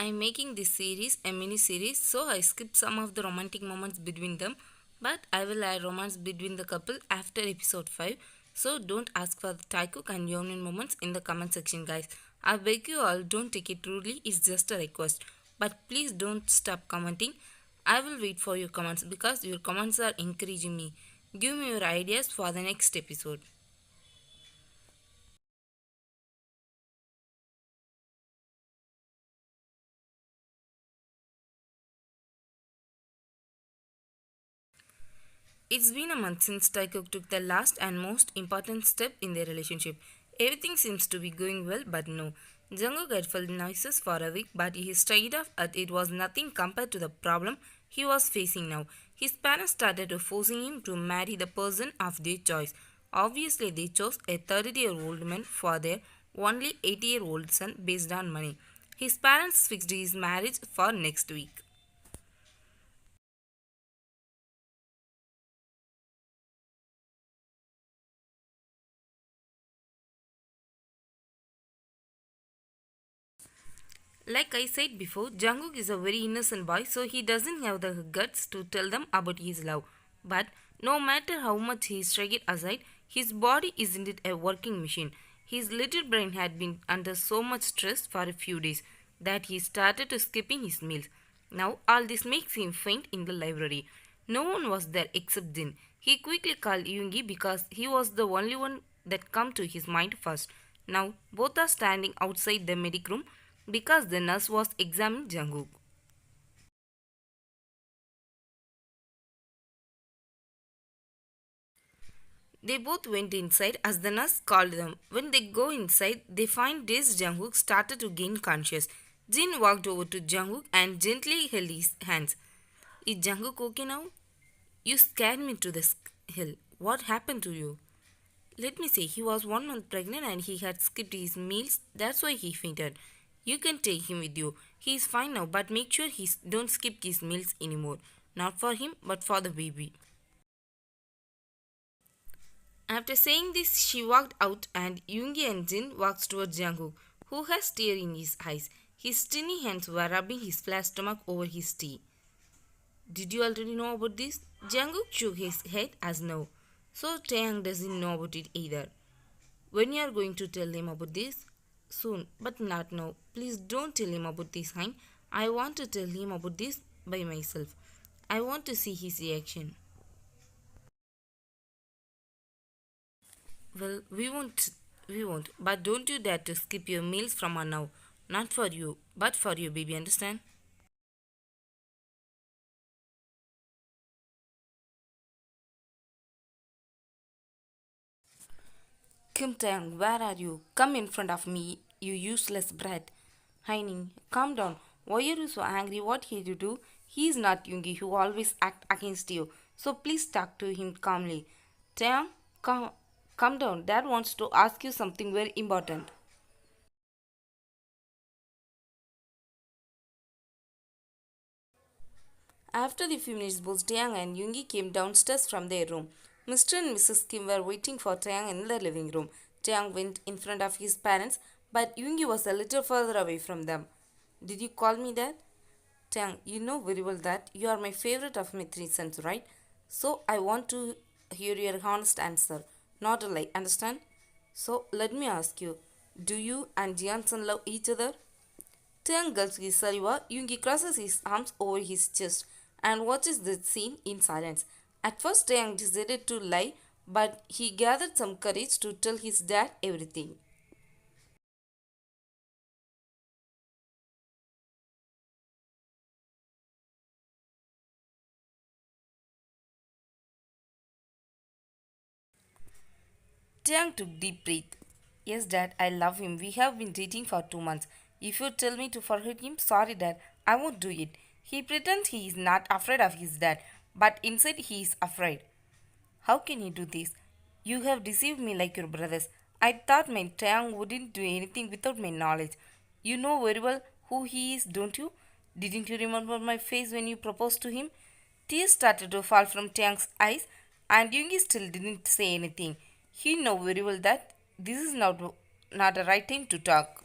I'm making this series a mini series, so I skipped some of the romantic moments between them, but I will add romance between the couple after episode 5. So don't ask for the Taehyung and Yeonin moments in the comment section, guys. I beg you all, don't take it rudely, it's just a request. But please don't stop commenting. I will wait for your comments because your comments are encouraging me. Give me your ideas for the next episode. It's been a month since Taehyung took the last and most important step in their relationship. Everything seems to be going well, but no. Jungkook had felt noises for a week, but he straight off that it was nothing compared to the problem he was facing now. His parents started to forcing him to marry the person of their choice. Obviously, they chose a 30-year-old man for their only 80-year-old son based on money. His parents fixed his marriage for next week. Like I said before, Jungkook is a very innocent boy, so he doesn't have the guts to tell them about his love. But no matter how much he strike it aside, his body isn't it a working machine. His little brain had been under so much stress for a few days that he started to skipping his meals. Now all this makes him faint in the library. No one was there except Jin. He quickly called Yoongi because he was the only one that come to his mind first. Now both are standing outside the medic room because the nurse was examining Jungkook. They both went inside as the nurse called them. When they go inside, they find this Jungkook started to gain conscious. Jin walked over to Jungkook and gently held his hands. Is Jungkook okay now? You scared me to the hill. What happened to you? Let me say, he was 1 month pregnant and he had skipped his meals. That's why he fainted. You can take him with you. He is fine now, but make sure he don't skip his meals anymore. Not for him, but for the baby. After saying this, she walked out and Yoongi and Jin walked towards Jungkook, who has tear in his eyes. His tiny hands were rubbing his flat stomach over his tea. Did you already know about this? Jungkook shook his head as no. So Taehyung doesn't know about it either. When you are going to tell him about this? Soon, but not now. Please don't tell him about this, Hein. I want to tell him about this by myself. I want to see his reaction. Well, we won't. But don't you dare to skip your meals from now. Not for you, but for your baby, understand? Kim Taeyang, where are you? Come in front of me, you useless brat. Heini, calm down. Why are you so angry? What did you do? He is not Yoongi who always act against you. So please talk to him calmly. Taeyang, calm down. Dad wants to ask you something very important. After the few minutes, both Taeyang and Yoongi came downstairs from their room. Mr. and Mrs. Kim were waiting for Taeyang in the living room. Taeyang went in front of his parents, but Yoongi was a little further away from them. Did you call me that? Taeyang, you know very well that you are my favorite of my three sons, right? So I want to hear your honest answer, not a lie, understand? So let me ask you, do you and Jianson love each other? Taeyang gulps his saliva, Yoongi crosses his arms over his chest and watches the scene in silence. At first, Taeyang decided to lie, but he gathered some courage to tell his dad everything. Taeyang took deep breath. Yes, Dad, I love him. We have been dating for 2 months. If you tell me to forget him, sorry, Dad, I won't do it. He pretends he is not afraid of his dad, but inside he is afraid. How can you do this? You have deceived me like your brothers. I thought my Taeyang wouldn't do anything without my knowledge. You know very well who he is, don't you? Didn't you remember my face when you proposed to him? Tears started to fall from Taeyang's eyes, and Yoongi still didn't say anything. He knew very well that this is not a right time to talk.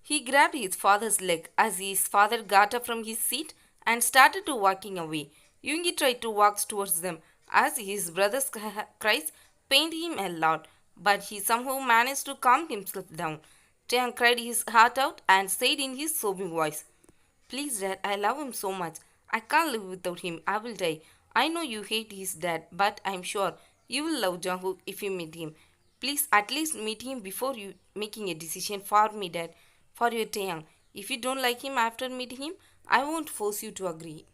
He grabbed his father's leg as his father got up from his seat and started to walking away. Yoongi tried to walk towards them as his brother's cries pained him a lot, but he somehow managed to calm himself down. Taehyung cried his heart out and said in his sobbing voice, "Please, Dad, I love him so much. I can't live without him. I will die. I know you hate his dad, but I'm sure you will love Jungkook if you meet him. Please, at least meet him before you making a decision for me, Dad, for your Taeyang. If you don't like him after meeting him, I won't force you to agree."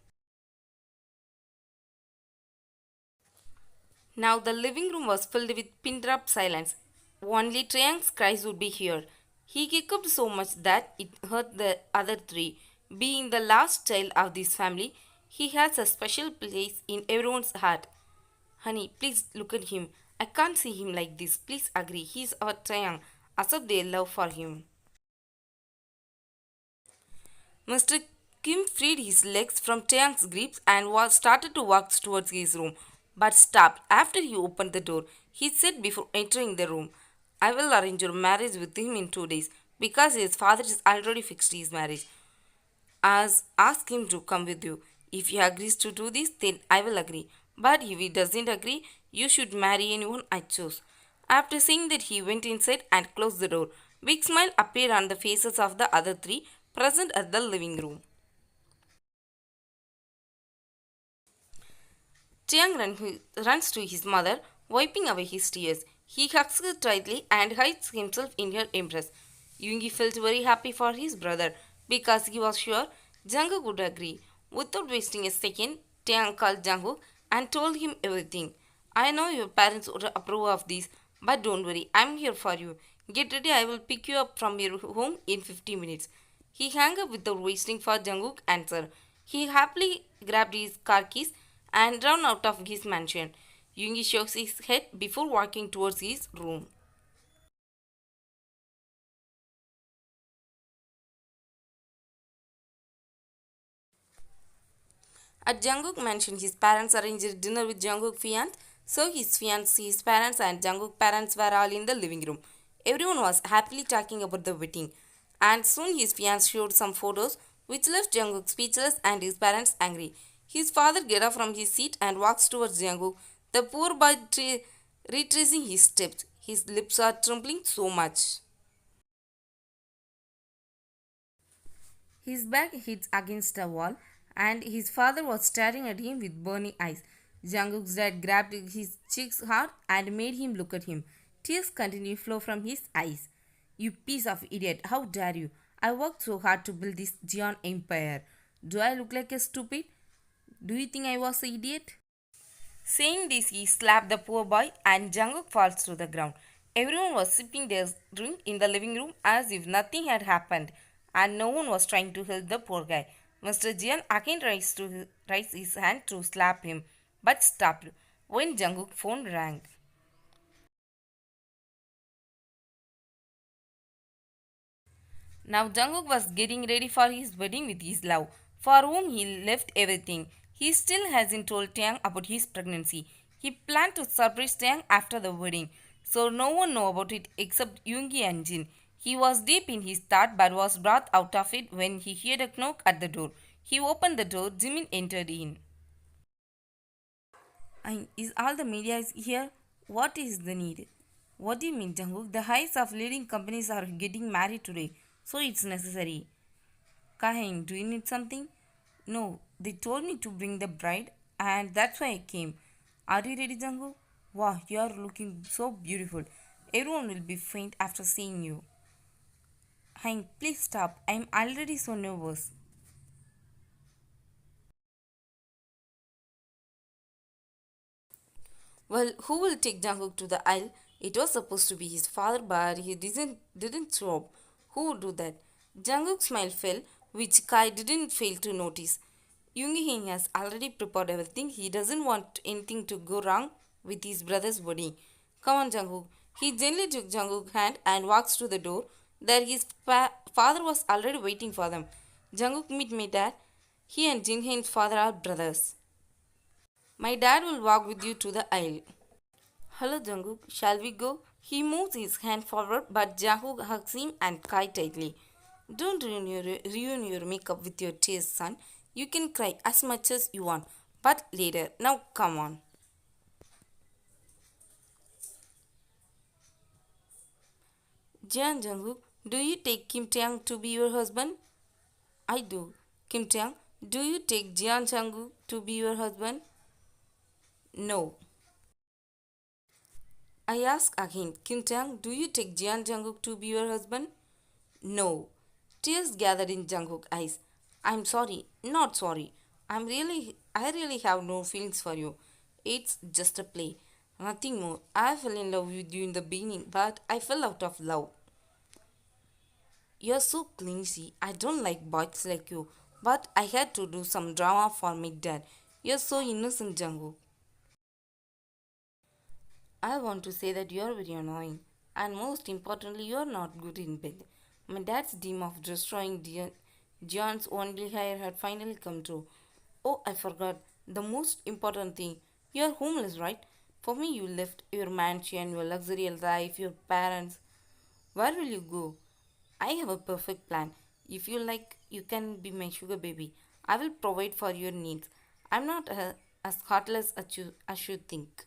Now the living room was filled with pin-drop silence. Only Taeyang's cries would be heard. He kicked so much that it hurt the other three. Being the last child of this family, he has a special place in everyone's heart. "Honey, please look at him. I can't see him like this. Please agree. He's our Taeyang. Accept their love for him." Mr. Kim freed his legs from Taeyang's grips and started to walk towards his room, but stopped after he opened the door. He said before entering the room, "I will arrange your marriage with him in 2 days because his father has already fixed his marriage. Ask him to come with you. If he agrees to do this, then I will agree. But if he doesn't agree, you should marry anyone I choose." After saying that, he went inside and closed the door. Big smile appeared on the faces of the other three present at the living room. Runs to his mother, wiping away his tears. He hugs her tightly and hides himself in her embrace. Yoongi felt very happy for his brother because he was sure Jungkook would agree. Without wasting a second, Taeyang called Jungkook and told him everything. "I know your parents would approve of this, but don't worry, I'm here for you. Get ready, I will pick you up from your home in 50 minutes." He hung up without waiting for Jungkook's answer. He happily grabbed his car keys and ran out of his mansion. Yoongi shook his head before walking towards his room. At Jungkook mansion, his parents arranged dinner with Jungkook's fiance, so his fiance, his parents, and Jungkook's parents were all in the living room. Everyone was happily talking about the wedding, and soon his fiance showed some photos which left Jungkook speechless and his parents angry. His father get up from his seat and walks towards Jungkook, the poor boy retracing his steps. His lips are trembling so much. His back hits against a wall, and his father was staring at him with burning eyes. Jungkook's dad grabbed his cheeks hard and made him look at him. Tears continued to flow from his eyes. "You piece of idiot, how dare you? I worked so hard to build this giant empire. Do I look like a stupid? Do you think I was an idiot?" Saying this, he slapped the poor boy and Jungkook falls to the ground. Everyone was sipping their drink in the living room as if nothing had happened, and no one was trying to help the poor guy. Mr. Jian again raised his hand to slap him, but stopped when Jungkook's phone rang. Now Jungkook was getting ready for his wedding with his love, for whom he left everything. He still hasn't told Taeyang about his pregnancy. He planned to surprise Taeyang after the wedding, so no one know about it except Yoongi and Jin. He was deep in his thought but was brought out of it when he heard a knock at the door. He opened the door. Jimin entered in. "Is all the media is here? What is the need?" "What do you mean, Jungkook? The heads of leading companies are getting married today, so it's necessary." "Kahin, do you need something?" "No, they told me to bring the bride, and that's why I came." "Are you ready, Jungkook?" "Wow, you are looking so beautiful. Everyone will be faint after seeing you." "Hein, please stop. I'm already so nervous." "Well, who will take Jungkook to the aisle? It was supposed to be his father, but he didn't show up. Who would do that?" Jungkook's smile fell, which Kai didn't fail to notice. Yoongi has already prepared everything. He doesn't want anything to go wrong with his brother's wedding. "Come on, Jungkook." He gently took Jungkook's hand and walks to the door. There his father was already waiting for them. "Jungkook, meet my dad. He and Jinhae's father are brothers. My dad will walk with you to the aisle." "Hello, Jungkook. Shall we go?" He moves his hand forward, but Jungkook hugs him and Kai tightly. Don't ruin your makeup with your tears, son. You can cry as much as you want, but later. Now, come on. Jian Jungkook, do you take Kim Taehyung to be your husband? I do. Kim Taehyung, do you take Jian Jungkook to be your husband? No. I ask again, Kim Taehyung, do you take Jian Jungkook to be your husband? No. Tears gathered in Jungkook's eyes. I'm sorry, not sorry. I really have no feelings for you. It's just a play. Nothing more. I fell in love with you in the beginning, but I fell out of love. You're so clingy. I don't like boys like you. But I had to do some drama for my dad. You're so innocent, Jungkook. I want to say that you're very annoying. And most importantly, you're not good in bed. My dad's dream of destroying John's only hair had finally come true. Oh, I forgot. The most important thing. You're homeless, right? For me, you left your mansion, your luxurious life, your parents. Where will you go? I have a perfect plan. If you like, you can be my sugar baby. I will provide for your needs. I'm not as heartless as you think.